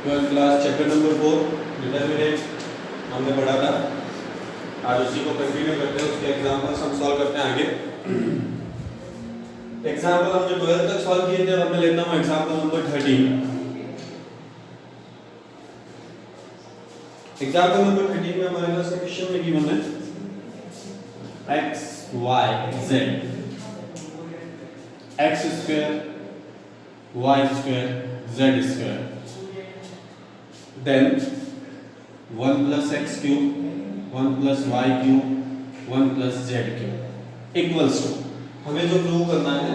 Twelfth class chapter number 4 determinant हमने पढ़ा था। आज उसी को कंटिन्यू करते हैं, उसके एग्जांपल्स हम सॉल्व करते हैं आगे। एग्जांपल हम जो 12 तक सॉल्व किए थे, अब मैं लेता हूं एग्जांपल नंबर 13। एग्जांपल नंबर 13 में हमारे पास क्वेश्चन में गिवन है x y z x square y square z square then 1 plus x cube 1 plus y cube 1 plus z cube equals to, हमें जो प्रूव करना है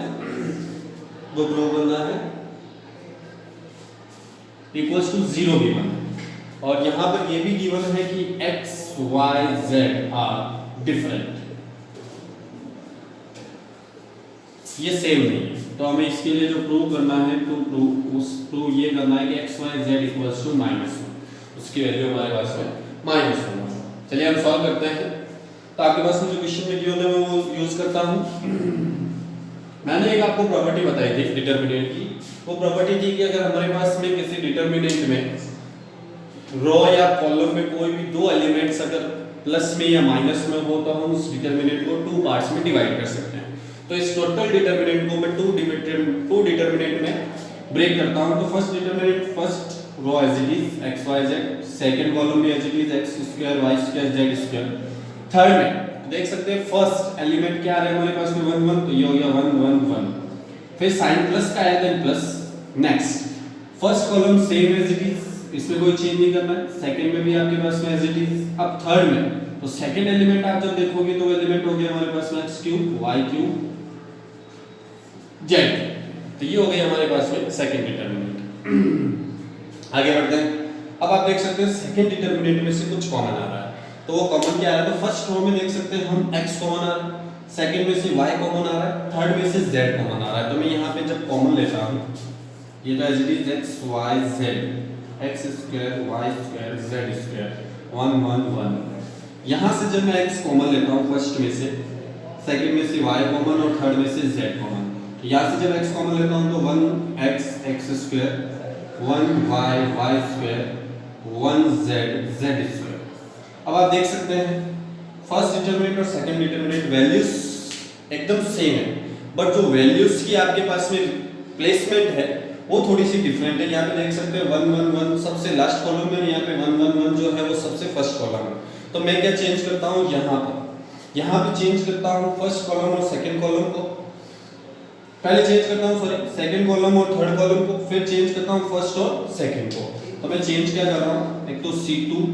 वो प्रूव करना है इक्वल्स टू 0 गिवन है, और यहां पर ये भी गिवन है कि x y z are different, ये सेम नहीं है। तो हमें इसके लिए जो प्रूव करना है प्रूव ये करना है कि x y z equals to -1, उसकी वैल्यू हमारे पास है -1। चलिए हम सॉल्व करते हैं। तो आपके पास में जो क्वेश्चन में गिवन है मैं वो यूज करता हूं। मैंने एक आपको प्रॉपर्टी बताई थी डिटरमिनेंट की। वो प्रॉपर्टी थी कि अगर हमारे पास में किसी डिटरमिनेंट में रो या कॉलम में कोई भी दो एलिमेंट्स अगर प्लस में या माइनस में हो तो हम उस डिटरमिनेंट को टू पार्ट्स में डिवाइड कर सकते हैं। तो इस टोटल डिटरमिनेंट को मैं टू डिटरमिनेंट में ब्रेक करता हूं। तो first determinant, first row as it is x y z, second column भी as it is x square y square z square. Third में देख सकते हैं फर्स्ट एलिमेंट क्या आ रहा है हमारे पास में 1 1, तो ये हो गया 1 1 1। फिर साइन प्लस का आया then plus. Next first column same as it is, इसमें कोई चेंज नहीं करना है। सेकंड में भी आपके पास में एज इट इज। अब थर्ड में तो सेकंड एलिमेंट आप जब देखोगे तो वो एलिमेंट हो गया हमारे पास में x cube y cube z। तो ये हो गई हमारे पास में सेकंड डिटरमिनेंट। आगे बढ़ते हैं। अब आप देख सकते हैं सेकंड डिटरमिनेंट में से कुछ कॉमन आ रहा है। तो वो कॉमन क्या आ रहा है? तो फर्स्ट रो में देख सकते हैं हम x कॉमन आ रहा है, सेकंड में से y कॉमन आ रहा है, थर्ड में से z कॉमन आ रहा है। तो मैं यहाँ पे जब कॉमन लेता हूँ, ये तो as it is x y z, x square y square z square 1 1 1। यहाँ से जब मैं x कॉमन लेता हूँ फर्स्ट में से, सेकंड में से y कॉमन और थर्ड में से z कॉमन। तो यहाँ से जब x कॉमन लेता हूँ तो 1x x square 1y y square 1z z square. अब आप देख सकते हैं फर्स्ट डिटरमिनेंट और सेकंड डिटरमिनेंट वैल्यूज एकदम सेम है, बट जो वैल्यूज की आपके पास में प्लेसमेंट है वो थोड़ी सी डिफरेंट है। यहाँ पे देख सकते हैं 1 1 1 सबसे लास्ट कॉलम में, यहाँ पे 1 1 1 जो है वो सबसे फर्स्ट कॉलम में। तो मैं क्या चेंज करता हूँ, यहाँ पे चेंज करता हूँ फर्स्ट कॉलम और सेकंड कॉलम को। पहले चेंज करता हूँ सॉरी सेकंड कॉलम और थर्ड कॉलम को, फिर चेंज करता हूँ फर्स्ट और सेकंड को। तो मैं चेंज क्या कर रहा हूँ, एक तो C2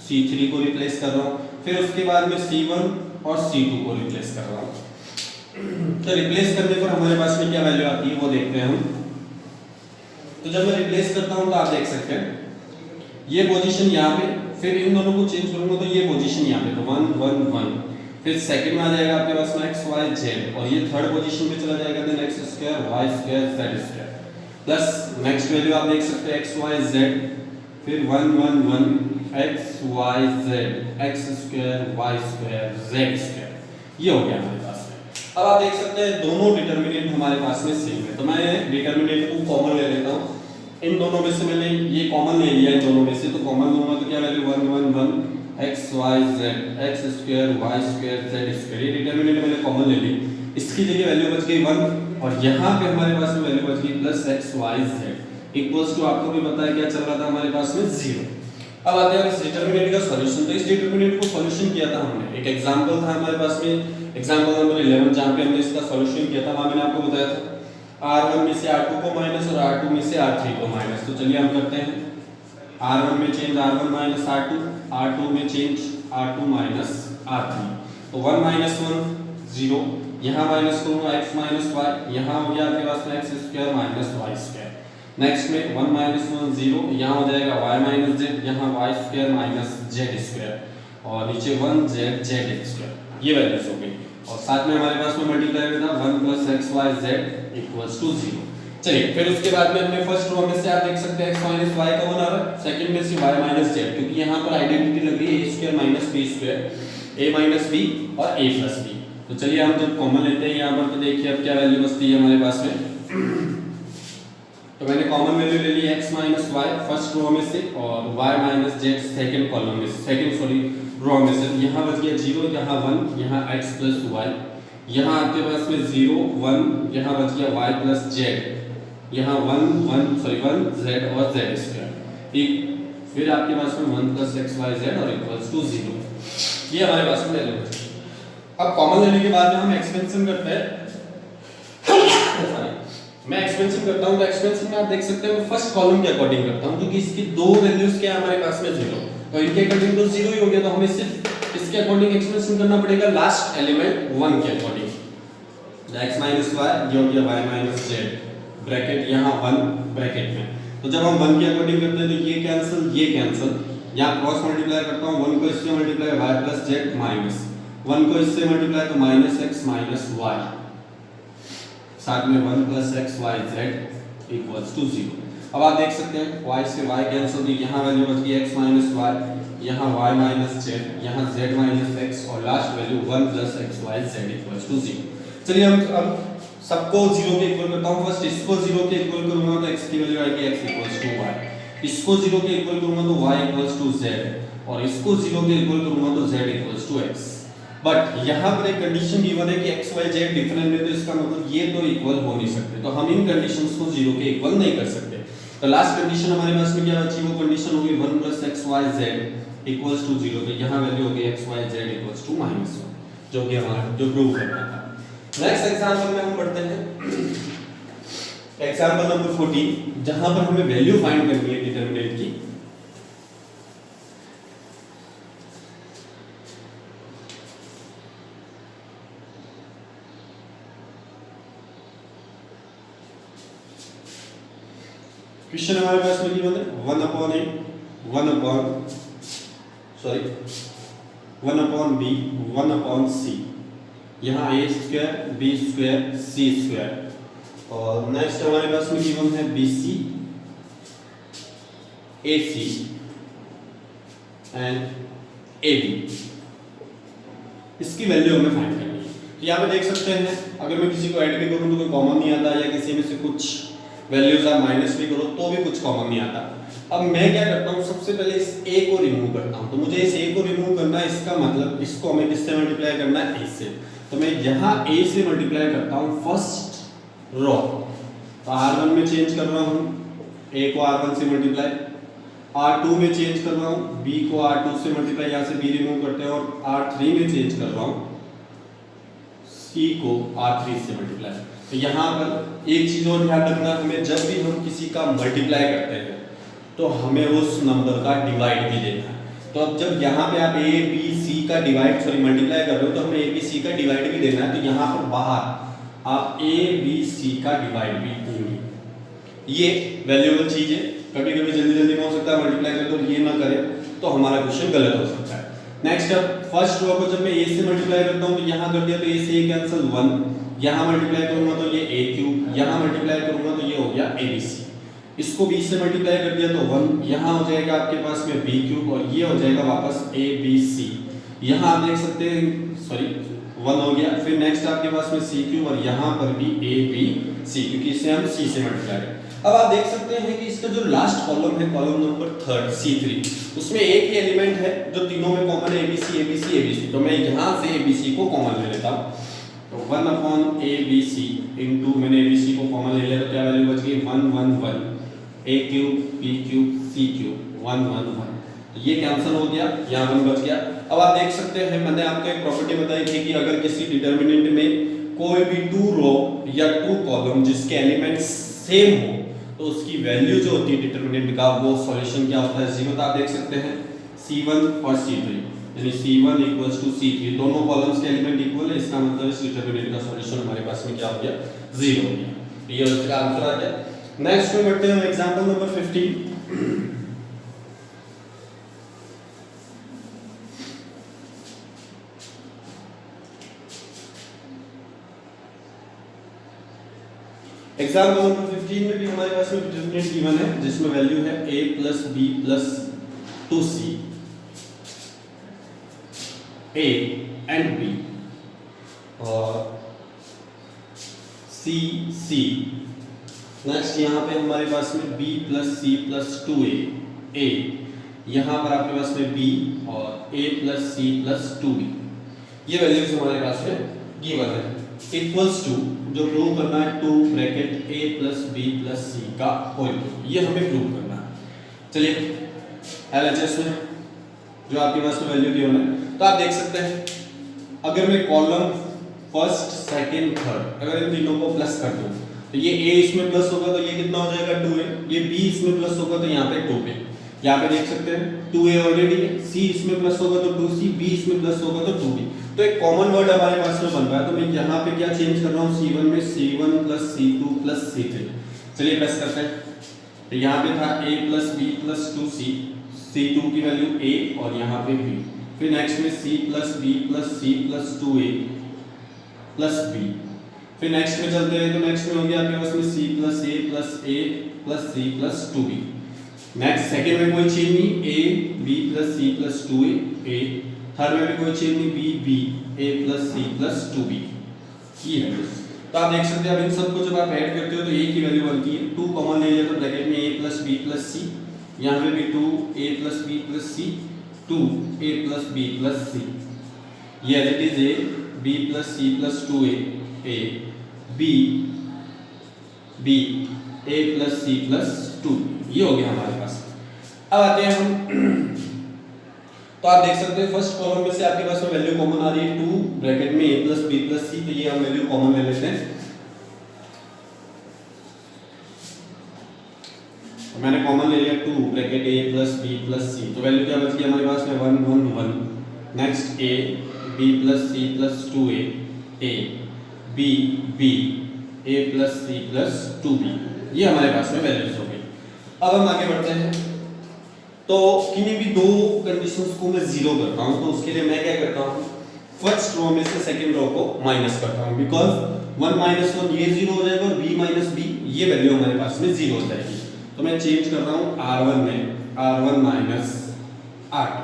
C3 को रिप्लेस कर रहा हूँ, फिर उसके बाद में C1 और C2 को रिप्लेस कर रहा हूँ। तो रिप्लेस करने पर हमारे पास में क्या वैल्यू आती है वो देखते हैं हम। तो जब मैं रिप्लेस करता हूँ तो आप देख सकते हैं ये पोजीशन यहाँ पे, फिर इन दोनों को चेंज करूंगा तो ये पोजीशन यहाँ पे, तो 1 1 1। फिर सेकंड में आ जाएगा आपके पास में x y z, और ये थर्ड पोजीशन में चला जाएगा then x square y square z square plus next value आप देख सकते हैं x y z, फिर 1 1 1 x y z x square y square z square. ये हो गया हमारे पास में। अब आप देख सकते हैं दोनों डिटरमिनेंट हमारे पास में सेम है। तो मैं डिटरमिनेंट को कॉमन ले लेता हूँ। इन दोनों में से मैंने ये कॉमन ले लिया, इन दोनों में से तो कॉमन लूंगा तो क्या value 1 1 1 x y z x square y square z square. ये डिटरमिनेंट मैंने कॉमन ले ली, इसकी जगह वैल्यू बच गई 1, और यहाँ पे हमारे पास में वैल्यू बच गई plus x y z equals to, आपको भी पता है क्या चल रहा था हमारे पास में 0। अब आते हैं इस डिटरमिनेंट का सॉल्यूशन। तो इस डिटरमिनेंट को सॉल्यूशन किया था हमने, एक एग्जांपल था हमारे पास में, एग्जांपल नंबर 11 जहां पे हमने इसका सॉल्यूशन किया था। वहां मैंने आपको बताया था R1 में से R2 को माइनस और R2 में से R3 को माइनस। तो चलिए हम करते हैं R1 में change R1 minus R2, R2 में चेंज R2 माइनस R3। तो 1 माइनस 1 0, यहाँ माइनस करूँगा x माइनस y, यहाँ हो गया आपके पास में x square minus y square. Next में 1 माइनस 1 0, यहाँ हो जाएगा y माइनस z, यहाँ y square minus z square, और नीचे 1 z z स्क्वायर। ये वैल्यूज हो गई, और साथ में हमारे पास में मल्टीप्लाई में था 1 plus x y z equals to 0। चलिए फिर उसके बाद में हमने फर्स्ट रो में से आप देख सकते हैं x माइनस y कॉमन आ रहा है, सेकंड में से y माइनस z, क्योंकि यहाँ पर आइडेंटिटी लग रही है a square minus b square, a minus b और a प्लस b। तो चलिए हम जब कॉमन लेते हैं यहाँ पर तो देखिए अब क्या वैल्यू बचती है हमारे पास में। तो तो मैंने कॉमन वैल्यू ले ली x minus y first row में से और y minus z second column में से, सेकेंड सॉरी रो में से। यहाँ बच गया 0, यहाँ 1, यहाँ x प्लस वाई, यहाँ आपके पास में 0 1, यहाँ बच गया y प्लस जेड, यहाँ 1 z और z स्क्वायर, ठीक। फिर आपके पास में 1 प्लस एक्स वाई जेड और इक्वल्स टू 0, ये हमारे पास में वैल्यू है। अब कॉमन लेने के बाद में हम एक्सपेंशन करते हैं, मैं एक्सपेंशन करता हूं तो एक्सपेंशन में आप देख सकते हैं मैं फर्स्ट कॉलम के अकॉर्डिंग करता हूं क्योंकि इसकी दो वैल्यूज क्या है हमारे पास में 0, तो इनके अकॉर्डिंग तो 0 ही हो गया, तो हमें सिर्फ इसके अकॉर्डिंग एक्सपेंशन करना पड़ेगा लास्ट एलिमेंट 1 के अकॉर्डिंग। x माइनस वाई ये हो गया y माइनस जेड ब्रैकेट यहाँ 1 ब्रैकेट में, तो जब हम 1 के अकॉर्डिंग करते हैं तो ये कैंसिल, यहाँ क्रॉस मल्टीप्लाई करता हूँ, 1 को इससे multiply y plus Z minus 1 को इससे मल्टीप्लाई तो माइनस x माइनस y, साथ में 1 plus x y z equals to 0। अब आप देख सकते हैं y से y कैंसिल, यहाँ वैल्यू बच गई x माइनस वाई, यहाँ y माइनस जेड, यहाँ z माइनस x और last value 1 plus x y z equals to 0। चलिए हम अब सबको 0 के इक्वल करता हूँ। फर्स्ट इसको 0 के इक्वल करूँगा तो x की वैल्यू आएगी x इक्वल्स टू y, इसको 0 के इक्वल करूँगा तो y इक्वल्स टू z और इसको 0 के इक्वल करूँगा तो z equals to x। But यहाँ पर एक कंडीशन गिवन है कि x y z डिफरेंट है, तो इसका मतलब ये तो इक्वल हो नहीं सकते, तो हम इन कंडीशंस को 0 के इक्वल नहीं कर सकते। तो लास्ट कंडीशन हमारे पास में क्या बची, वो कंडीशन होगी 1 plus x y z equals to 0, तो यहाँ वैल्यू होगी x y z equals to -1, जो कि हमारा जो प्रूव करना था। नेक्स्ट एग्जांपल में हम पढ़ते हैं एग्जांपल नंबर 14, जहां पर हमें वैल्यू फाइंड करनी है डिटरमिनेंट की। क्वेश्चन हमारे पास में गिवन है 1 अपॉन b 1 अपॉन c, यहाँ a square b square c square और नेक्स्ट हमारे पास में गिवन है bc ac एंड ab, इसकी वैल्यू हमें फाइंड करनी है। तो यहाँ पे देख सकते हैं अगर मैं किसी को ऐड भी करूँ तो कोई कॉमन नहीं आता, या किसी में से कुछ वैल्यूज आप माइनस भी करो तो भी कुछ कॉमन नहीं आता। अब मैं क्या करता हूँ, सबसे पहले इस a को रिमूव करता हूँ, तो मुझे इस a को रिमूव करना है, इसका मतलब इसको हमें किससे मल्टीप्लाई करना है, a से, तो मैं यहाँ a से मल्टीप्लाई करता हूँ फर्स्ट रो, तो r1 में चेंज कर रहा हूँ, a को r1 से मल्टीप्लाई, r2 में चेंज कर रहा हूँ, b को r2 से मल्टीप्लाई, यहाँ से b रिमूव करते हैं, और r3 में चेंज कर रहा हूँ, c को r3 से मल्टीप्लाई। तो यहाँ पर एक चीज और ध्यान रखना, हमें जब भी हम किसी का मल्टीप्लाई करते हैं तो हमें उस नंबर का डिवाइड भी देना है। तो अब जब यहाँ पे आप a b c का मल्टीप्लाई कर रहे हो तो हमें a b c का डिवाइड भी देना है, तो यहाँ पर बाहर आप a b c का डिवाइड भी देंगे। ये वैल्यूएबल चीज है, कभी कभी जल्दी में हो सकता है मल्टीप्लाई कर, तो ये ना करें तो हमारा क्वेश्चन गलत हो सकता है। नेक्स्ट अब फर्स्ट रो को जब मैं a से मल्टीप्लाई करता हूँ तो यहाँ कर दिया तो a से a कैंसिल 1, यहाँ मल्टीप्लाई करूंगा तो ये a क्यूब, यहाँ मल्टीप्लाई करूंगा तो ये हो गया abc, इसको b से मल्टीप्लाई कर दिया तो 1, यहाँ हो जाएगा आपके पास में b क्यूब और ये हो जाएगा वापस abc, यहाँ आप देख सकते हैं 1 हो गया। फिर नेक्स्ट आपके पास में c क्यूब और यहाँ पर भी abc, क्योंकि इसे हम c से मल्टीप्लाई करें। अब आप देख सकते हैं कि इसका जो लास्ट कॉलम है, कॉलम नंबर 3 c3, उसमें एक ही एलिमेंट है जो तीनों में कॉमन है, abc, तो मैं यहाँ से abc को कॉमन ले लेता हूँ, तो 1 अपॉन abc इंटू मैंने abc को कॉमन ले लिया तो क्या वैल्यू बच गई 1 1 1, a cube b cube c cube 1 1 1, तो ये कैंसिल हो गया, यहाँ 1 बच गया। अब आप देख सकते हैं मैंने आपको एक प्रॉपर्टी बताई थी कि अगर किसी डिटरमिनेंट में कोई भी 2 रो या 2 कॉलम जिसके एलिमेंट्स सेम हो तो उसकी वैल्यू जो होती है डिटरमिनेंट का वो सॉल्यूशन क्या होता है, 0। तो आप देख सकते हैं c1 और c3, यानी c1 इक्वल्स टू c3, दोनों कॉलम्स के एलिमेंट इक्वल है, इसका मतलब इस डिटरमिनेंट का सॉल्यूशन हमारे पास में क्या हो गया, 0 हो गया। ये उसका आंसर आ गया। नेक्स्ट में बढ़ते हैं एग्जांपल नंबर 15। एग्जांपल नंबर 15 में भी हमारे पास में डिटरमिनेंट गिवन है जिसमें वैल्यू है a plus b plus 2c, a and b और c c नेक्स्ट यहाँ पे हमारे पास में b plus c plus 2a a, यहाँ पर आपके पास में b और a plus c plus 2b, ये वैल्यूज हमारे पास में गिवन है। इक्वल्स टू जो प्रूव करना है 2 bracket a plus b plus c का होल क्यूब, ये हमें प्रूव करना है। चलिए LHS में जो आपके पास में वैल्यू गिवन है, तो आप देख सकते हैं अगर मैं कॉलम फर्स्ट सेकंड थर्ड अगर इन तीनों को प्लस कर दूं तो ये a इसमें प्लस होगा तो ये कितना हो जाएगा 2a, ये b इसमें प्लस होगा तो यहाँ पे 2b, यहाँ पे देख सकते हैं 2a ऑलरेडी है, c इसमें प्लस होगा तो 2c, b इसमें प्लस होगा तो 2b, तो एक कॉमन वर्ड हमारे पास में बन रहा है। तो मैं यहाँ पे क्या चेंज कर रहा हूँ c1 में c1 plus c2 plus c3। चलिए प्लस करते हैं, तो यहाँ पे था a plus b plus 2c, c2 की वैल्यू a और यहाँ पे b, फिर नेक्स्ट में c plus b plus c plus 2a plus b, फिर नेक्स्ट में चलते हैं तो नेक्स्ट में हो गया आपके पास में c plus a plus a plus c plus 2b। Next second में कोई चेंज नहीं, a b plus c plus 2a a, third में भी कोई चेंज नहीं, b b a plus c plus 2b, ये है। तो आप देख सकते हैं अब इन सबको जब आप ऐड करते हो तो a की वैल्यू बनती है 2 कॉमन ले लिया तो ब्रैकेट में a plus b plus c, यहाँ पे भी 2a plus b plus c 2a plus b plus c, ये as it is a b plus c plus 2a a b b a plus c plus 2, ये हो गया हमारे पास। अब आते हैं हम तो आप देख सकते हैं फर्स्ट कॉलम में से आपके पास में वैल्यू कॉमन आ रही है 2 ब्रैकेट में a plus b plus c, तो ये हम वैल्यू कॉमन ले लेते हैं। तो मैंने कॉमन ले लिया 2 bracket a plus b plus c, तो वैल्यू क्या बच गई हमारे पास में 1 1 1, next a b plus c plus 2a a b b a plus c plus 2b, ये हमारे पास में वैल्यूज हो गई। अब हम आगे बढ़ते हैं, तो किन्हीं भी दो कंडीशंस को मैं जीरो करता हूं तो उसके लिए मैं क्या करता हूं, फर्स्ट रो में से सेकंड रो को माइनस करता हूं, बिकॉज 1 माइनस 1 ये जीरो हो जाएगा और b माइनस b ये वैल्यू हमारे पास में जीरो हो जाएगी। तो मैं चेंज कर रहा हूं r1 में r1 माइनस r2,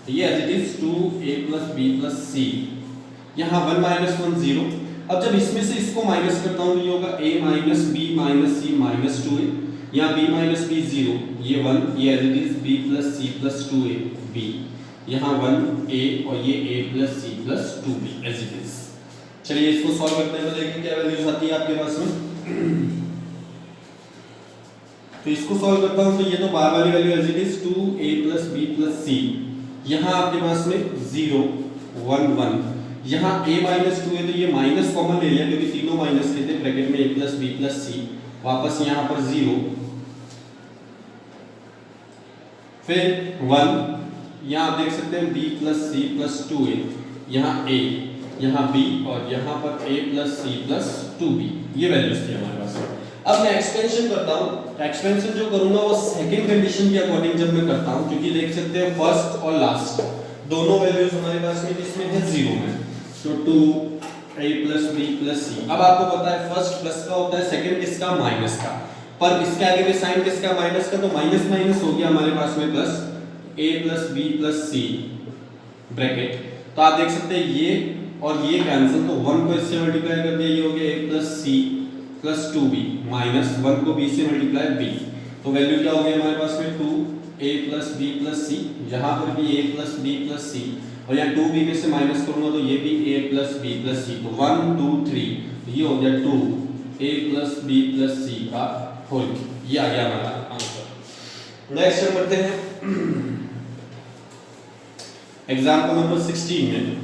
तो ये as it is 2a plus b plus c, यहाँ 1 माइनस 1 0। अब जब इसमें से इसको माइनस करता हूँ तो ये होगा a minus b minus c minus 2a, यहाँ b माइनस b 0, ये 1, ये as it is b plus c plus 2a b, यहाँ 1 a और ये a plus c plus 2b as it is. चलिए इसको सॉल्व करते हैं तो देखिए क्या वैल्यूज आती है आपके पास में। तो इसको सॉल्व करता हूँ तो ये तो बाहर वाली value as it is 2a plus b plus c, यहाँ आपके पास में 0 1 1, यहाँ a माइनस 2 है तो ये माइनस कॉमन ले लिया क्योंकि तीनों माइनस के थे, ब्रैकेट में a plus b plus c, वापस यहाँ पर 0, फिर 1, यहाँ आप देख सकते हैं b plus c plus 2a, यहाँ a, यहाँ b और यहाँ पर a plus c plus 2b, ये वैल्यूज थी हमारे पास। अब मैं एक्सपेंशन करता हूँ, एक्सपेंशन जो करूँगा वो सेकंड कंडीशन के अकॉर्डिंग जब मैं करता हूँ, क्योंकि देख सकते हैं फर्स्ट और लास्ट दोनों वैल्यूज हमारे पास में किसमें है, 0 में, तो 2a plus b plus c। अब आपको पता है फर्स्ट प्लस का होता है, सेकंड किसका, माइनस का, पर इसके आगे में साइन किसका, माइनस का, तो माइनस माइनस हो गया हमारे पास में plus a plus b plus c bracket. तो आप देख सकते हैं ये और ये कैंसिल, तो 1 को इससे मल्टीप्लाई कर दिया, ये हो गया a plus c plus 2b minus 1 को b से मल्टीप्लाई b, तो वैल्यू क्या हो गया हमारे पास में 2a plus b plus c, यहाँ पर भी a plus b plus c, और यहाँ 2b में से माइनस करूँगा तो ये भी a plus b plus c, तो 1 2 3, ये हो गया 2a plus b plus c का होल, ये आ गया हमारा आंसर। नेक्स्ट हम करते हैं एग्जाम्पल नंबर 16 में।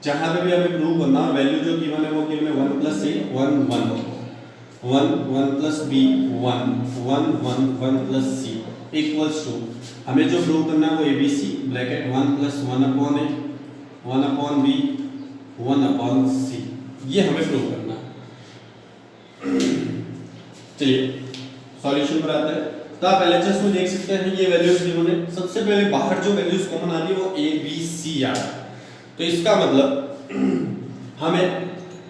जहां पे भी हमें प्रूव करना, वैल्यू जो गिवन है वो गिवन है 1 plus a 1 1 1 1 plus b 1 1 1 1 plus c equals to, हमें जो प्रूव करना है वो abc bracket 1 plus 1 upon a 1 upon b 1 upon c, ये हमें प्रूव करना है। चलिए सॉल्यूशन पर आते हैं। तो आप LHS में देख सकते हैं ये वैल्यूज गिवन है, सबसे पहले बाहर जो वैल्यूज कॉमन आ रही है वो a b c आ रहा है, तो इसका मतलब हमें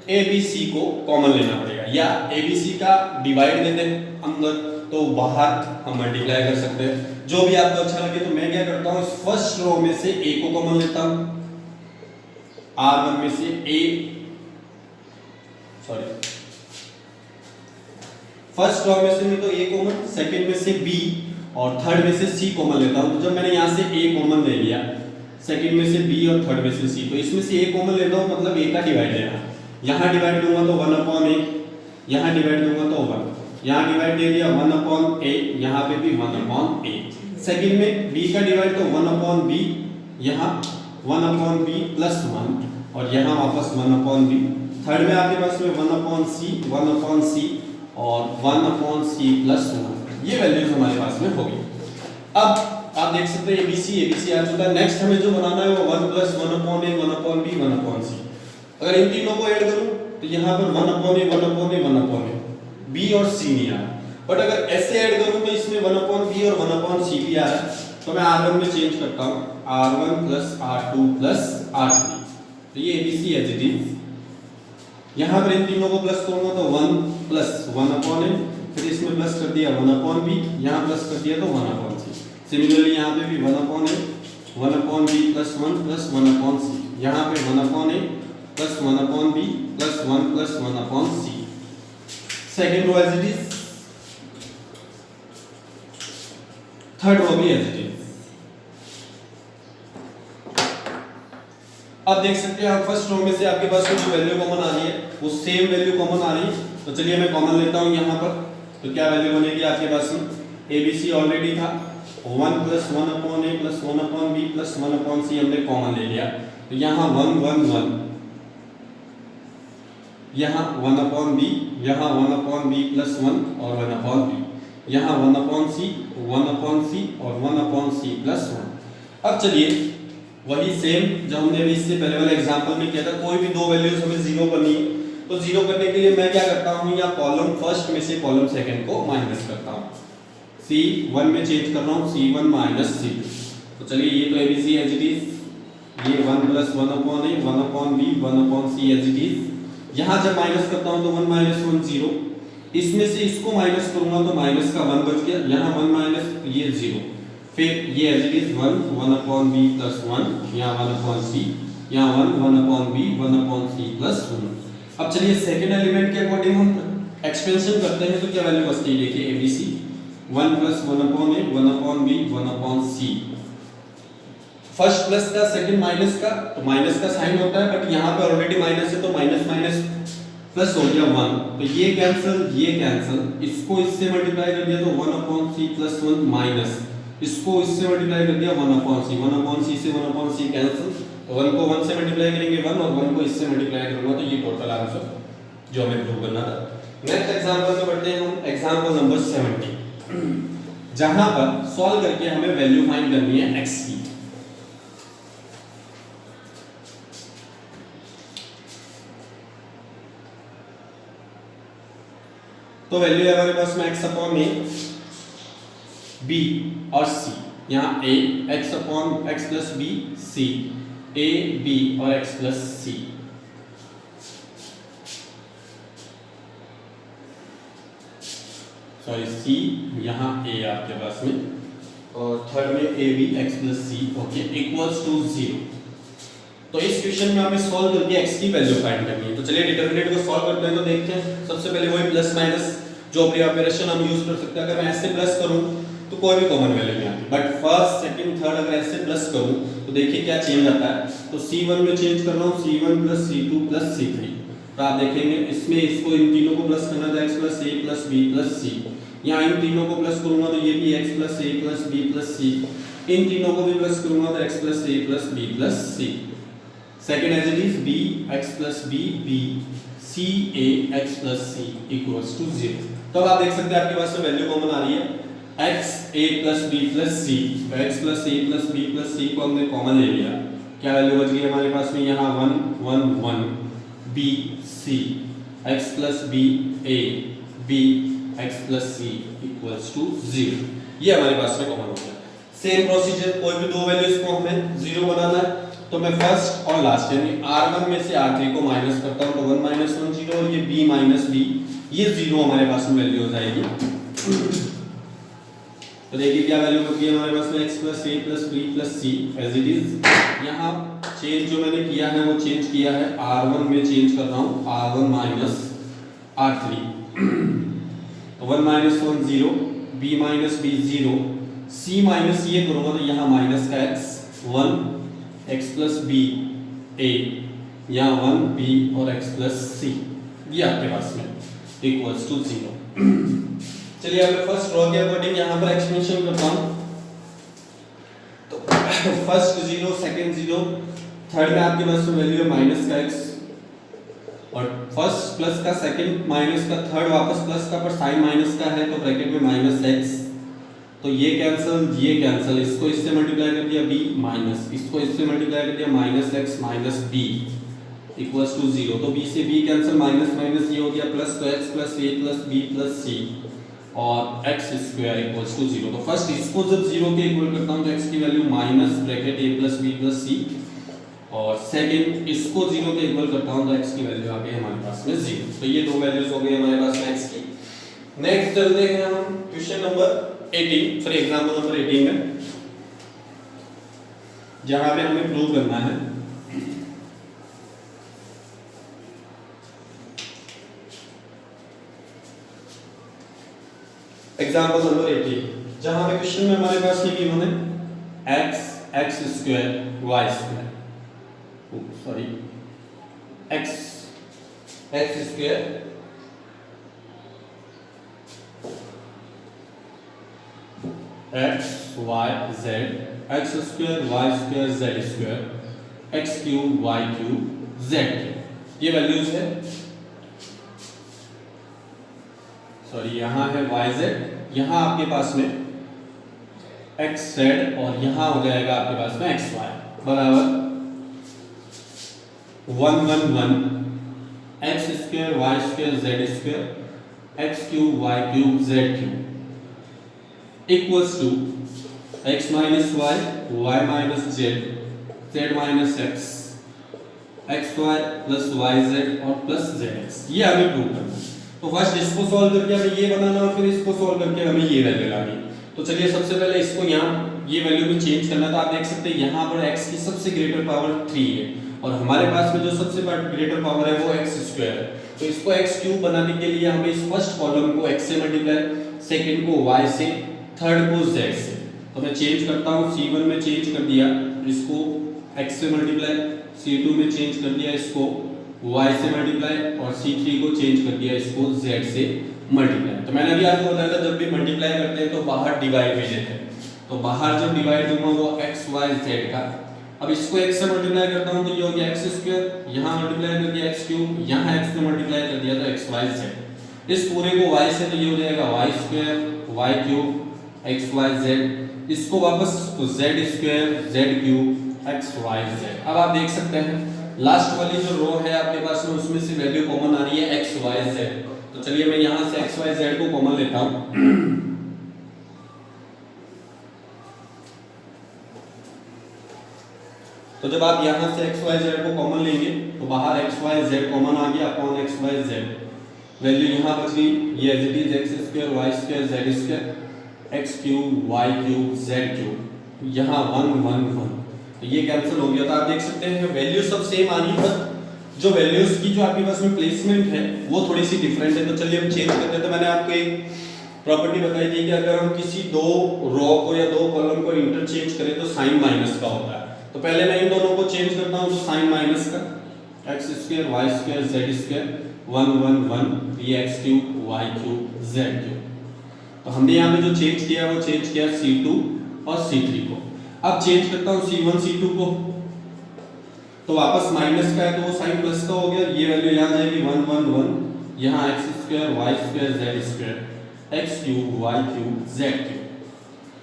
ABC को कॉमन लेना पड़ेगा, या ABC का डिवाइड दे दें अंदर तो बाहर हम मल्टीप्लाई कर सकते हैं, जो भी आपको अच्छा लगे। तो मैं क्या करता हूँ, इस फर्स्ट रो में से A को कॉमन लेता हूँ, R1 में से फर्स्ट टर्म में से मैं तो A कॉमन, सेकंड में से B और थर्ड में से C कॉमन लेता हूं। तो जब मैंने यहां से A कॉमन ले लिया, सेकंड में से B और थर्ड में से C, तो इसमें से A कॉमन लेता हूं, मतलब A का डिवाइड लेना। यहां डिवाइड दूंगा तो 1/A, यहां डिवाइड दूंगा तो 1, यहां डिवाइड दे दिया 1/A, यहां पे भी 1/A। सेकंड में B का डिवाइड तो 1/B, यहां 1/B प्लस 1 और यहां वापस 1/B। थर्ड में आपके पास में 1/C और 1/C प्लस 1, ये वैल्यूज हमारे पास में होगी। अब आप देख सकते हैं ABC आ चुका है। नेक्स्ट हमें जो बनाना है वो 1 + 1/A 1/B 1/C। अगर इन तीनों को ऐड करूं तो यहाँ पर 1/A B और C नहीं आ रहा, बट अगर ऐसे ऐड करूं तो इसमें 1/B और 1/C भी आ रहा है। तो मैं R1 में चेंज करता हूं, R1 + R2 + R3। तो ये ABC एज इट इज। यहाँ पर इन तीनों को प्लस करूंगा तो 1 + 1/A, फिर इसमें प्लस कर दिया 1/B, यहाँ प्लस कर दिया तो 1/C। सिमिलरली यहाँ पे भी 1/A 1/B + 1 + 1/C, यहाँ पे 1/A + 1/B + 1 + 1/C। Second row as it is, third row भी एज इट इज। अब देख सकते हैं आप फर्स्ट रो में से आपके पास जो वैल्यू कॉमन आ रही है वो सेम वैल्यू कॉमन आ रही है। तो चलिए मैं कॉमन लेता हूं यहाँ पर। तो क्या वैल्यू बनेगी आपके पास में? ABC ऑलरेडी था, 1 + 1/A + 1/B + 1/C हमने कॉमन ले लिया। तो यहाँ 1 1 1, यहाँ 1/B, यहाँ 1/B + 1 और 1/B, यहाँ 1/C और 1/C + 1। अब चलिए वही सेम जो हमने अभी इससे पहले वाले एग्जांपल में किया था, कोई भी दो वैल्यूज हमें जीरो करनी है। तो जीरो करने के लिए मैं क्या करता हूं, या कॉलम फर्स्ट में से कॉलम सेकंड को माइनस करता हूं। C1 में चेंज कर रहा हूं, C1 - C2। तो चलिए ये तो ABC एज इट इज, ये 1 + 1/A 1/B 1/C as it is. यहां जब माइनस करता हूं तो 1 - 1 0, इसमें से इसको माइनस करूंगा तो माइनस का 1 बच गया, यहां 1 माइनस ये 0, फिर ये एज इट इज 1/B + 1, यहाँ 1/C, यहाँ 1/B 1/C + 1। अब चलिए सेकंड एलिमेंट के अकॉर्डिंग हम एक्सपेंशन करते हैं। तो क्या वैल्यू बचती है, देखिए ABC 1 + 1/A 1/B 1/C। First plus का सेकंड माइनस का, तो माइनस का साइन होता है, बट यहाँ पे ऑलरेडी माइनस है तो माइनस माइनस प्लस हो गया 1। तो ये कैंसिल, इसको इससे मल्टीप्लाई कर दिया तो 1/C + 1 माइनस, इसको इससे मल्टीप्लाई कर दिया 1/C, 1/C से 1/C कैंसिल, तो 1 को 1 से मल्टीप्लाई करेंगे 1 और 1 को इससे मल्टीप्लाई करूंगा तो ये टोटल आंसर जो हमें प्रूव करना था। नेक्स्ट एग्जांपल में बढ़ते हैं हम, एग्जांपल नंबर 70, जहां पर सॉल्व करके हमें वैल्यू फाइंड करनी है x की। तो वैल्यू है हमारे पास में x/a, b और c, यहाँ a x + b, c a b और x + c। सॉरी c, यहाँ a आपके पास में, और थर्ड में a b x + c, okay, = 0। तो इस क्वेश्चन में हमें सॉल्व करके x की वैल्यू फाइंड करनी है। तो चलिए डिटरमिनेंट को सॉल्व करते हैं। तो देखते हैं सबसे पहले वही प्लस माइनस जो अपनी ऑपरेशन हम यूज कर सकते हैं। अगर मैं ऐसे प्लस करूं तो कोई भी कॉमन वैल्यू नहीं आती, बट फर्स्ट सेकंड थर्ड अगर ऐसे प्लस करूं तो देखिए क्या चेंज आता है। तो C1 में चेंज कर रहा हूं, C1 + C2 + C3। तो आप देखेंगे इसमें इसको इन तीनों को प्लस करना था, x + a + b + c। यहाँ इन तीनों को प्लस करूंगा तो ये भी x + a + b + c, इन तीनों को भी प्लस करूंगा तो x + a + b + c। Second as it is b x + b b c a x + c = 0। तो अब आप देख सकते हैं आपके पास में वैल्यू कॉमन आ रही है, x a + b + c। x + a + b + c को हमने कॉमन ले लिया, क्या वैल्यू बच गई हमारे पास में, यहाँ 1 1 1 b c x + b a b x + c = 0। ये हमारे पास में कॉमन हो गया। सेम प्रोसीजर, कोई भी दो वैल्यूज को हमें 0 बनाना है तो मैं फर्स्ट और लास्ट यानी R1 में से R3 को माइनस करता हूं तो 1 - 1 0 और ये b - b, ये 0 हमारे पास में वैल्यू हो जाएगी। तो देखिए क्या वैल्यू होगी हमारे पास में, x + a + b + c as it is. यहाँ चेंज जो मैंने किया है वो चेंज किया है R1 में चेंज कर रहा हूँ R1 माइनस R3। तो 1 minus 1 0, b minus b 0, c minus ये करूँगा तो यहाँ माइनस का x 1 x plus b a, यहाँ 1 b और x प्लस c ये आपके पास में इक्वल्स टू 0। चलिए अब मैं फर्स्ट रॉ के अकॉर्डिंग यहाँ पर एक्सपेंशन करता हूँ। तो फर्स्ट 0, सेकंड 0, थर्ड में आपके पास में वैल्यू है माइनस का x, और फर्स्ट प्लस का, सेकंड माइनस का, थर्ड वापस प्लस का पर साइन माइनस का है तो ब्रैकेट में माइनस x। तो ये कैंसिल, इसको इससे मल्टीप्लाई कर दिया b माइनस, इसको इससे मल्टीप्लाई कर दिया minus x minus b equals to 0। तो b से b कैंसिल, माइनस माइनस ये हो गया प्लस, तो x plus a plus b plus c और x स्क्वायर इक्वल्स टू 0। तो फर्स्ट इसको जब 0 के इक्वल करता हूँ तो x की value minus bracket a plus b plus c, और सेकंड इसको 0 के इक्वल करता हूँ तो x की वैल्यू आ गई हमारे पास में 0। तो ये दो वैल्यूज हो गई हमारे पास में x की। नेक्स्ट चलते हैं हम question number 18, sorry example number 18 में, जहां पे हमें प्रूव करना है एग्जांपल नंबर 18, जहां पे क्वेश्चन में हमारे पास ये गिवन है x square y square, sorry x square x y z, x square y square z square, x cube y cube z, ये वैल्यूज है। सॉरी यहाँ है yz, यहाँ आपके पास में xz और यहाँ हो जाएगा आपके पास में xy बराबर 1 1 1 x square y square z square, x cube y cube z cube equals to x minus y minus z, z minus x, xy plus yz और प्लस zx, ये हमें प्रूव करना है। तो फर्स्ट इसको सॉल्व करके हमें ये बनाना और फिर इसको सॉल्व करके हमें ये वैल्यू लानी। तो चलिए सबसे पहले इसको यहाँ ये वैल्यू में चेंज करना। तो आप देख सकते हैं यहाँ पर x की सबसे ग्रेटर पावर 3 है और हमारे पास में जो सबसे ग्रेटर पावर है वो x स्क्वायर है। तो इसको x क्यूब बनाने के लिए हमें इस फर्स्ट कॉलम को x से मल्टीप्लाई, सेकंड को y से, थर्ड को z से। तो मैं चेंज करता हूँ, c1 में चेंज कर दिया इसको x से मल्टीप्लाई, c2 में चेंज कर दिया इसको y से मल्टीप्लाई और c3 को चेंज कर दिया इसको z से मल्टीप्लाई। तो मैंने अभी आपको बताया था जब भी मल्टीप्लाई करते हैं तो बाहर डिवाइड भी लेते हैं। तो बाहर जो डिवाइड दूंगा वो x y z का। अब इसको x से मल्टीप्लाई करता हूँ तो ये हो गया x स्क्वायर, यहाँ मल्टीप्लाई कर दिया x क्यूब, यहाँ x से मल्टीप्लाई कर दिया तो x y z। इस पूरे को y से तो ये हो जाएगा y square y cube x y z, इसको वापस तो z square z cube x y z। अब आप देख सकते हैं लास्ट वाली जो रो है आपके पास में उसमें से वैल्यू कॉमन आ रही है x y z। तो चलिए मैं यहाँ से x y z को कॉमन लेता हूँ। तो जब आप यहाँ से x y z को कॉमन लेंगे तो बाहर x y z कॉमन आ गया अपॉन x y z, वैल्यू यहाँ बच गई, ये as it is x square y square z square x cube y cube z cube, यहाँ 1 1 1, तो ये कैंसिल हो गया। तो आप देख सकते हैं वैल्यू सब सेम आ रही है, बट जो वैल्यूज की जो आपके पास में प्लेसमेंट है वो थोड़ी सी डिफरेंट है। तो चलिए हम चेंज करते हैं। तो मैंने आपको एक प्रॉपर्टी बताई थी कि अगर हम किसी दो रो को या दो कॉलम को इंटरचेंज करें तो साइन माइनस का होता है। तो पहले मैं इन दोनों को चेंज करता हूँ, तो साइन माइनस का x square y square z square 1 1 1 ये x cube y cube z cube. तो हमने यहाँ पे जो चेंज किया वो चेंज किया c2 और c3 को। अब चेंज करता हूँ c1 c2 को, तो वापस माइनस का है तो वो साइन प्लस का हो गया, ये वैल्यू यहाँ जाएगी 1 1 1, यहाँ x square y square z square x cube y cube z cube.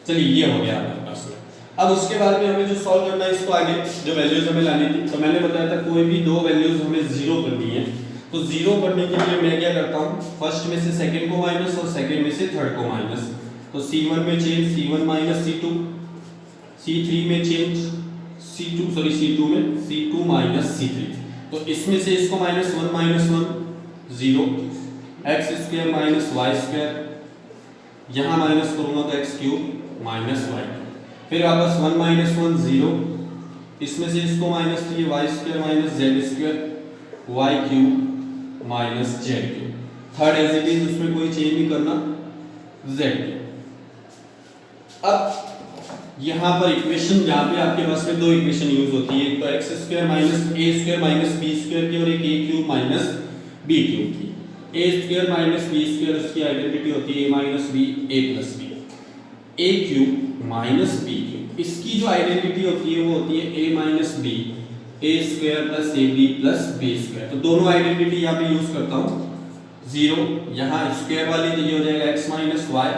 चलिए ये हो गया हमारे पास में। अब उसके बाद में हमें जो सॉल्व करना है इसको आगे जो वैल्यूज हमें लानी थी, तो मैंने बताया था कोई भी दो वैल्यूज हमें जीरो करनी है। तो जीरो करने के लिए मैं क्या करता हूँ, फर्स्ट में से सेकंड को माइनस और सेकंड में से थर्ड को माइनस। तो c1 में change c1 minus c2, c3 में चेंज c2 में c2 माइनस c3। तो इसमें से इसको minus 1 minus 1 0, x square minus y square, यहाँ माइनस करूँगा तो x क्यूब माइनस y, फिर वापस 1 माइनस 1 0, इसमें से इसको माइनस तो ये y square minus z square y cube minus z cube. Third as it is, उसमें कोई चेंज नहीं करना, जेड क्यूब। अब यहाँ पर इक्वेशन, यहाँ पे आपके पास में दो इक्वेशन यूज होती है, एक तो x square minus a square minus b square की और एक a cube minus b cube की। A square minus b square उसकी आइडेंटिटी होती है a minus b a plus b. A cube minus b cube, इसकी जो आइडेंटिटी होती है वो होती है a minus b a square plus a b plus b square. तो दोनों आइडेंटिटी यहाँ पे यूज करता हूँ। जीरो यहाँ स्क्वायर वाली तो ये हो जाएगा x minus y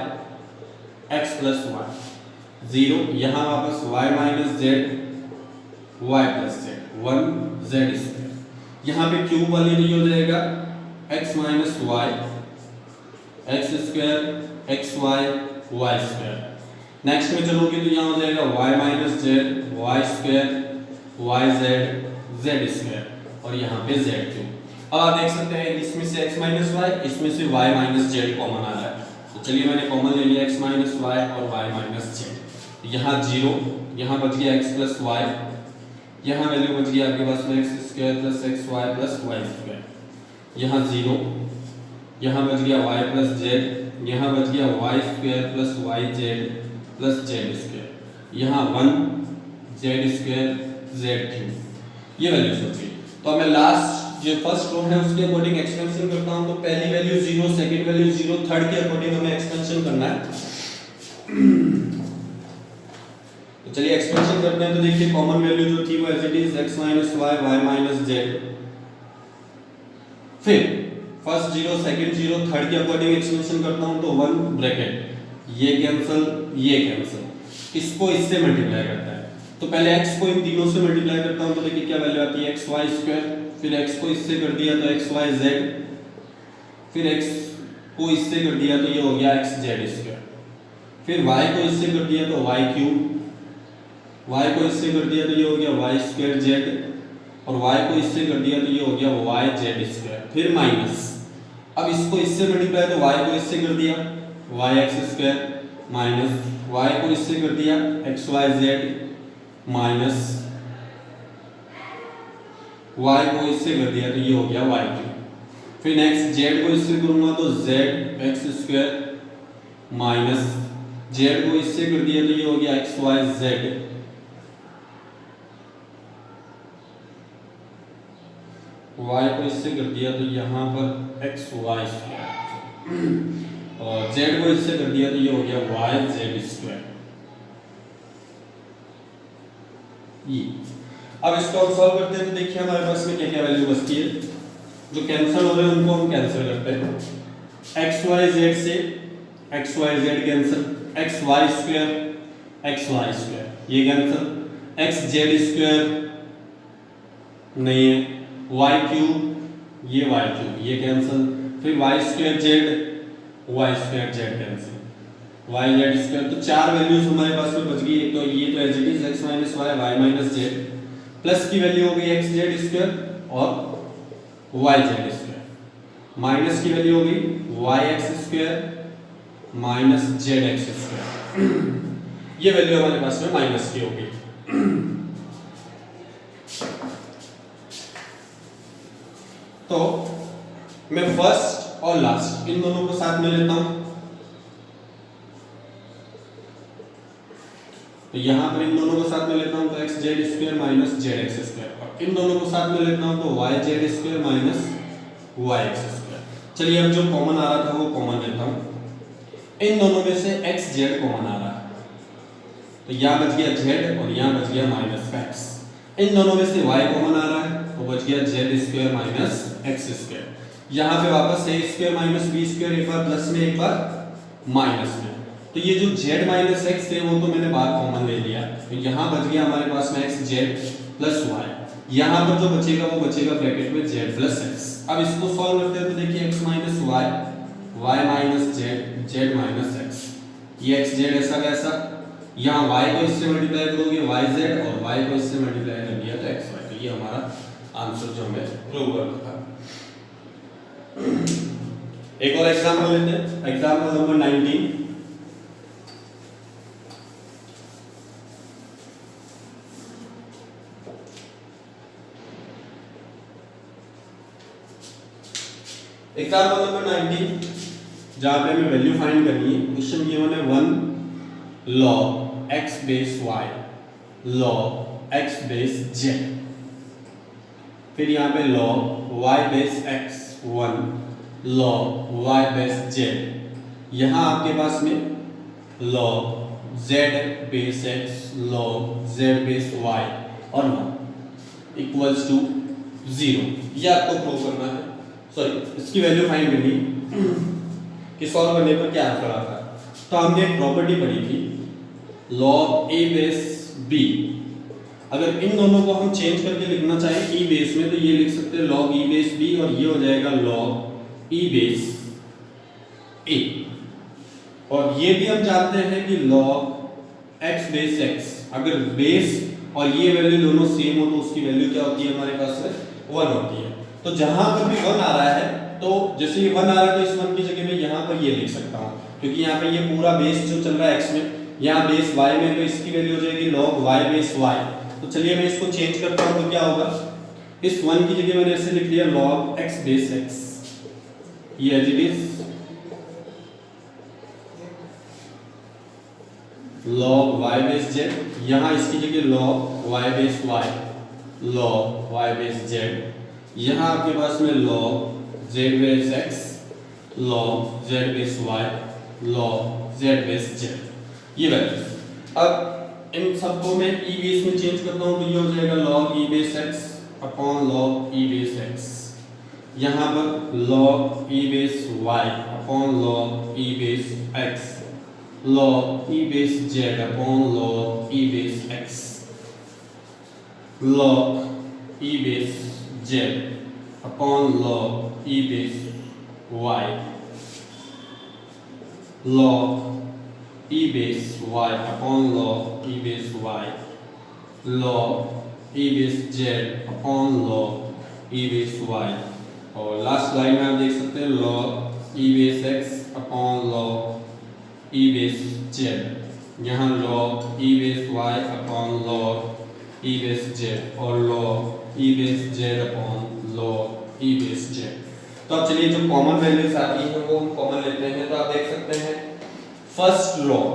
x plus y, zero यहाँ वापस y minus z y plus z, one z square. यहाँ पे क्यूब वाली तो ये हो जाएगा x minus y x square x y y square. Next में चलोगे तो यहाँ हो जाएगा y minus z y square y z z square और यहाँ पे z क्यूब। अब आप देख सकते हैं इसमें से x माइनस वाई, इसमें से y माइनस जेड कॉमन आ रहा है, तो चलिए मैंने कॉमन ले लिया x माइनस वाई और y माइनस जेड। यहाँ जीरो, यहाँ बच गया x प्लस वाई, यहाँ वैल्यू बच गया आपके पास में x square plus x y plus y square. यहाँ जीरो, यहाँ बच गया y प्लस जेड, यहाँ बच गया y square plus y z plus z square. यहाँ one z square Z cube. ये वैल्यू सोचिए। तो मैं लास्ट जो फर्स्ट रो है उसके अकॉर्डिंग एक्सपेंशन करता हूँ। तो पहली value zero, second value zero, third के अकॉर्डिंग हमें एक्सपेंशन करना है। तो चलिए एक्सपेंशन करते हैं। तो देखिए कॉमन वैल्यू जो थी वो as it is x minus y y minus z, फिर first zero second zero third के अकॉर्डिंग एक्सपेंशन करता हूं तो वन ब्रैकेट, ये कैंसिल ये कैंसिल, इसको इससे मल्टीप्लाई करता है। तो पहले x को इन तीनों से मल्टीप्लाई करता हूं तो देखिए क्या वैल्यू आती है x वाई स्क्वायर, फिर x को इससे कर दिया तो x वाई जेड, फिर x को इससे कर दिया तो ये हो गया x जेड स्क्वायर, फिर y को इससे कर दिया तो y क्यूब, y को इससे कर दिया तो ये हो गया y स्क्वायर z और y को इससे कर दिया तो ये हो गया y z स्क्वायर, फिर माइनस। अब इसको इससे मल्टीप्लाई तो y को इससे कर दिया y x square minus y को इससे कर दिया x y z minus y को इससे कर दिया तो ये हो गया y क्यूब, फिर नेक्स्ट z को इससे करूंगा तो z x square minus z को इससे कर दिया तो ये हो गया x y z y को इससे कर दिया तो यहाँ पर x y स्क्वायर और z को इससे कर दिया तो ये हो गया y z स्क्वायर। ये अब इसको हम सॉल्व करते हैं तो देखिए हमारे पास में क्या क्या वैल्यू बचती है। जो कैंसिल हो रहे हैं उनको हम कैंसिल करते हैं। x y z से x y z cancel, x y square x y square ये कैंसिल, x z स्क्वायर नहीं है, y क्यूब ये कैंसिल, फिर y square z y square z cancel, y z square. तो चार वैल्यूज हमारे पास में बच गई। एक तो ये तो as it is x minus y y minus z, plus की वैल्यू हो गई x जेड स्क्वायर और y जेड स्क्वायर, माइनस की वैल्यू हो गई y x square minus z x square. ये वैल्यू हमारे पास में माइनस की होगी। तो मैं फर्स्ट और लास्ट इन दोनों को साथ में लेता हूं। तो यहां पर इन दोनों को साथ में लेता हूं तो x z square minus z x square, और इन दोनों को साथ में लेता हूं तो y z square minus y x square. चलिए अब जो कॉमन आ रहा था वो कॉमन लेता हूं। इन दोनों में से एक्स जेड कॉमन आ रहा है तो यहां बच गया जेड और यहां बच गया माइनस का एक्स। इन दोनों में से वाई कॉमन आ रहा है तो बच गया Z square minus x square. यहाँ पे वापस ए स्क्वायर माइनस बी स्क्वायर, एक बार प्लस में एक बार माइनस में। तो ये जो z माइनस एक्स है वो तो मैंने बाहर कॉमन ले लिया, तो यहाँ बच गया हमारे पास में एक्स जेड प्लस वाई। यहाँ पर जो बचेगा वो बचेगा ब्रैकेट में z प्लस एक्स। अब इसको सॉल्व करते हैं तो देखिए x minus y y minus z z minus x, ये एक्स जेड ऐसा कैसा, यहाँ y को इससे मल्टीप्लाई करोगे वाई जेड और y को इससे मल्टीप्लाई कर दिया तो एक्स वाई। तो ये हमारा आंसर जो हमें प्रूव करना था। एक और एग्जांपल लेते हैं, एग्जांपल नंबर 19। एग्जाम्पल नंबर 19 जहाँ पे हमें वैल्यू फाइंड करनी है। क्वेश्चन गिवन है 1 log x base y log x base z, फिर यहाँ पे log y base x 1 log y base z, यहाँ आपके पास में log z base x log z base y और 1 इक्वल्स टू 0। ये आपको प्रूव करना है, सॉरी इसकी वैल्यू फाइंड करनी कि सॉल्व करने पर क्या आंसर आता है। तो हमने एक प्रॉपर्टी पढ़ी थी log a बेस b, अगर इन दोनों को हम चेंज करके लिखना चाहें e बेस में तो ये लिख सकते हैं log e बेस b और ये हो जाएगा log e बेस a। और ये भी हम जानते हैं कि log x बेस x, अगर बेस और ये वैल्यू दोनों सेम हो तो उसकी वैल्यू क्या होती है हमारे पास में 1 होती है। तो जहां पर भी 1 आ रहा है तो जैसे ये 1 आ रहा है तो इस 1 की जगह में यहाँ पर ये लिख सकता हूँ, क्योंकि यहाँ पे ये पूरा बेस जो चल रहा है x में, यहाँ बेस y में, तो इसकी वैल्यू हो जाएगी log y बेस y। तो चलिए मैं इसको चेंज करता हूँ तो क्या होगा, इस 1 की जगह मैंने ऐसे लिख लिया log x बेस x, ये as it is log y base z, यहाँ इसकी जगह log y base y log y base z, यहाँ आपके पास में log z base x log z base y log z base z, ये value. अब इन सबको मैं e बेस में चेंज करता हूँ तो ये हो जाएगा log e base x upon log e base x, यहाँ पर log e base y upon log e base x log e base z upon log e base x log e base z upon log e base y log e base y upon log e base y log e base z upon log e base y, और last line में आप देख सकते हैं log e base x upon log e base z, यहाँ log e base y upon log e base z और log e base z upon log e base z। तो अब चलिए जो कॉमन वैल्यूज आती हैं वो हम कॉमन लेते हैं। तो आप देख सकते हैं फर्स्ट log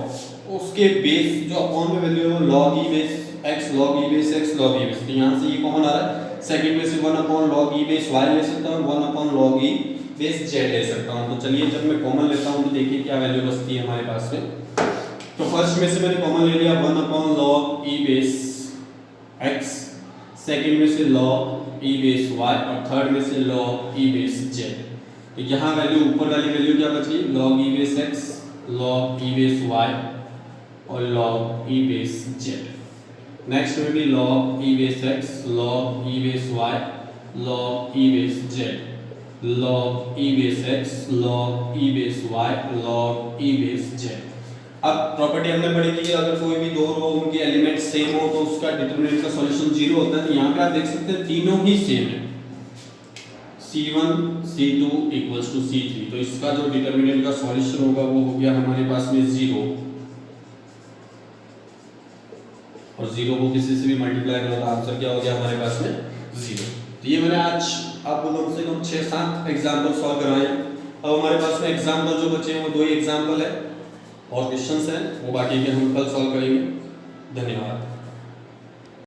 उसके बेस जो अपॉन में वैल्यू है log e base x log e base x log e base, तो यहाँ से ये कॉमन आ रहा है। सेकंड में से 1 upon log e base y ले सकता हूँ, 1 upon log e base z ले सकता हूँ। तो चलिए जब मैं कॉमन लेता हूँ तो देखिए क्या वैल्यू बचती है हमारे पास में। तो फर्स्ट में से मैंने कॉमन ले लिया 1 upon log e base x, second में से log e बेस y और थर्ड में से log e बेस z। तो यहाँ वैल्यू ऊपर वाली वैल्यू क्या बची log e base x log e base y और log e base z। Next में भी log e base x log e base y log e base z log e base x log e base y log e base z। अब property हमने पढ़ी थी कि अगर कोई भी दो रो उनके एलिमेंट सेम हो तो उसका डिटरमिनेंट का सॉल्यूशन 0 होता है। तो यहाँ पे आप देख सकते हैं तीनों ही सेम है, C1 C2 equals to C3, तो इसका जो डिटरमिनेंट का सॉल्यूशन होगा वो हो गया हमारे पास में 0, और 0 को किसी से भी मल्टीप्लाई करो तो आंसर क्या हो गया हमारे पास में 0। तो ये मैंने आज आपको कम से कम 6-7 एग्जाम्पल सॉल्व करवाए। अब हमारे पास में एग्जाम्पल जो बचे हैं वो 2 ही एग्जाम्पल है और क्वेश्चंस हैं, वो बाकी के हम कल सॉल्व करेंगे। धन्यवाद।